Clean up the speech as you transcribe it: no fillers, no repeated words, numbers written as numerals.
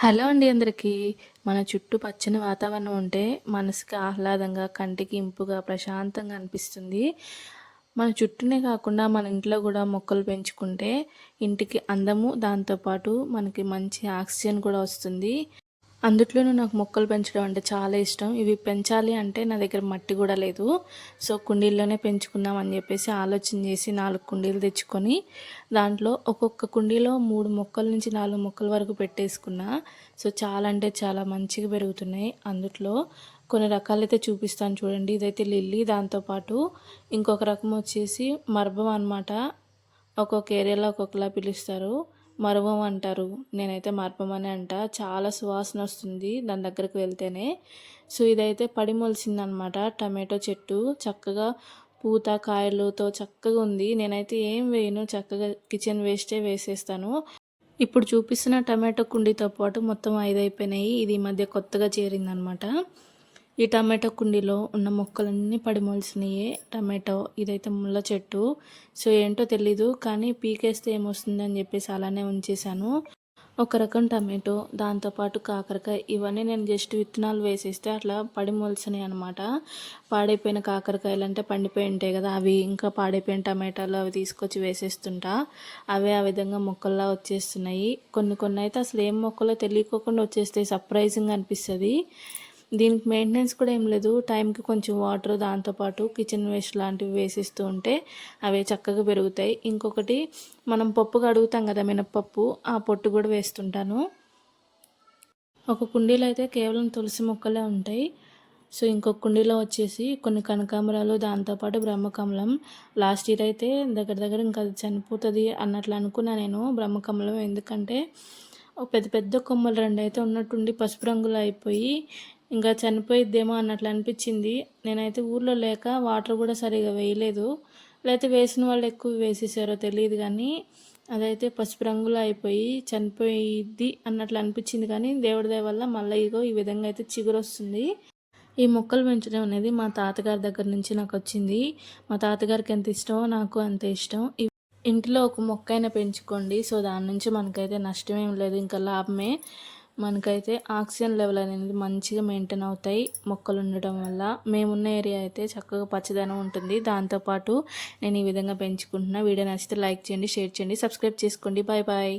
Hello అండి అందరికీ. మన చుట్టూ పచ్చని వాతావరణం ఉంటే మనసుకి ఆహ్లాదంగా, కంటికి ఇంపుగా, ప్రశాంతంగా అనిపిస్తుంది. మన చుట్టూనే కాకుండా మన ఇంట్లో కూడా మొక్కలు పెంచుకుంటే ఇంటికి అందము, దాంతో పాటు మనకి మంచి ఆక్సిజన్ కూడా వస్తుంది. అందుట్లోనూ నాకు మొక్కలు పెంచడం అంటే చాలా ఇష్టం. ఇవి పెంచాలి అంటే నా దగ్గర మట్టి కూడా లేదు. సో కుండీల్లోనే పెంచుకుందాం అని చెప్పేసి ఆలోచన చేసి 4 కుండీలు తెచ్చుకొని దాంట్లో ఒక్కొక్క కుండీలో 3 మొక్కల నుంచి 4 మొక్కల వరకు పెట్టేసుకున్నా. సో చాలా అంటే చాలా మంచిగా పెరుగుతున్నాయి. అందుట్లో కొన్ని రకాలైతే చూపిస్తాను చూడండి. ఇదైతే లిల్లీ, దాంతోపాటు ఇంకొక రకం వచ్చేసి మర్బం అనమాట. ఒక్కొక్క ఏరియాలో ఒక్కొక్కలా పిలుస్తారు. మరువం అంటారు. నేనైతే మర్పం అనే అంట. చాలా సువాసన వస్తుంది దాని దగ్గరికి వెళ్తేనే. సో ఇదైతే పడి మొలిసిందనమాట. టమాటో చెట్టు చక్కగా పూత కాయలతో చక్కగా ఉంది. నేనైతే ఏం వేయను, చక్కగా కిచెన్ వేస్టే వేసేస్తాను. ఇప్పుడు చూపిస్తున్న టమాటో కుండీతో పాటు మొత్తం 5 అయిపోయినాయి. ఇది ఈ మధ్య కొత్తగా చేరిందనమాట. ఈ టమాటో కుండీలో ఉన్న మొక్కలన్నీ పడి మొలిసినాయే. టమాటో ఇదైతే ముళ్ళ చెట్టు. సో ఏంటో తెలీదు, కానీ పీకేస్తే ఏమొస్తుంది అని చెప్పేసి అలానే ఉంచేసాను. ఒక రకం టమాటో, దాంతోపాటు కాకరకాయ, ఇవన్నీ నేను జస్ట్ విత్తనాలు వేసేస్తే అట్లా పడి మొలిసినాయి అనమాట. పాడైపోయిన కాకరకాయలు అంటే పండిపోయి ఉంటాయి కదా, అవి ఇంకా పాడైపోయిన టమాటాలు అవి తీసుకొచ్చి వేసేస్తుంటా. అవే ఆ విధంగా మొక్కల్లా వచ్చేస్తున్నాయి. కొన్ని కొన్ని అయితే అసలు ఏం మొక్కలో తెలియకోకుండా వచ్చేస్తాయి. సర్ప్రైజింగ్ అనిపిస్తుంది. దీనికి మెయింటెనెన్స్ కూడా ఏం లేదు. టైంకి కొంచెం వాటర్, దాంతోపాటు కిచెన్ వేస్ట్ లాంటివి వేసిస్తూ ఉంటే అవి చక్కగా పెరుగుతాయి. ఇంకొకటి, మనం పప్పు కడుగుతాం కదా మినప్పప్పు, ఆ పొట్టు కూడా వేస్తుంటాను. ఒక కుండీలో అయితే కేవలం తులసి మొక్కలే ఉంటాయి. సో ఇంకొక కుండీలో వచ్చేసి కొన్ని కనకాంబరాలు, దాంతోపాటు బ్రహ్మకమలం. లాస్ట్ ఇయర్ అయితే దగ్గర దగ్గర ఇంకా అది చనిపోతుంది అన్నట్లు అనుకున్నా నేను బ్రహ్మకమలం. ఎందుకంటే పెద్ద పెద్ద కొమ్మలు 2 అయితే ఉన్నట్టుండి పసుపు రంగులో అయిపోయి ఇంకా చనిపోయిద్దేమో అన్నట్లు అనిపించింది. నేనైతే ఊర్లో లేక వాటర్ కూడా సరిగా వేయలేదు, లేకపోతే వేసిన వాళ్ళు ఎక్కువ వేసేసారో తెలియదు, కానీ అదైతే పసుపు రంగులో అయిపోయి చనిపోయిద్ది అన్నట్లు అనిపించింది. కానీ దేవుడి దయ వల్ల మళ్ళీ ఇగో ఈ విధంగా అయితే చిగురు వస్తుంది. ఈ మొక్కలు పెంచడం అనేది మా తాతగారి దగ్గర నుంచి నాకు వచ్చింది. మా తాతగారికి ఎంత ఇష్టమో నాకు అంత ఇష్టం. ఇంటిలో ఒక మొక్కైనా పెంచుకోండి. సో దాని నుంచి మనకైతే నష్టమేం లేదు, ఇంకా లాభమే. మనకైతే ఆక్సిజన్ లెవెల్ అనేది మంచిగా మెయింటైన్ అవుతాయి మొక్కలు ఉండటం వల్ల. మేమున్న ఏరియా అయితే చక్కగా పచ్చదనం ఉంటుంది. దాంతోపాటు నేను ఈ విధంగా పెంచుకుంటున్నా. వీడియో నచ్చితే లైక్ చేయండి, షేర్ చేయండి, సబ్స్క్రైబ్ చేసుకోండి. Bye bye.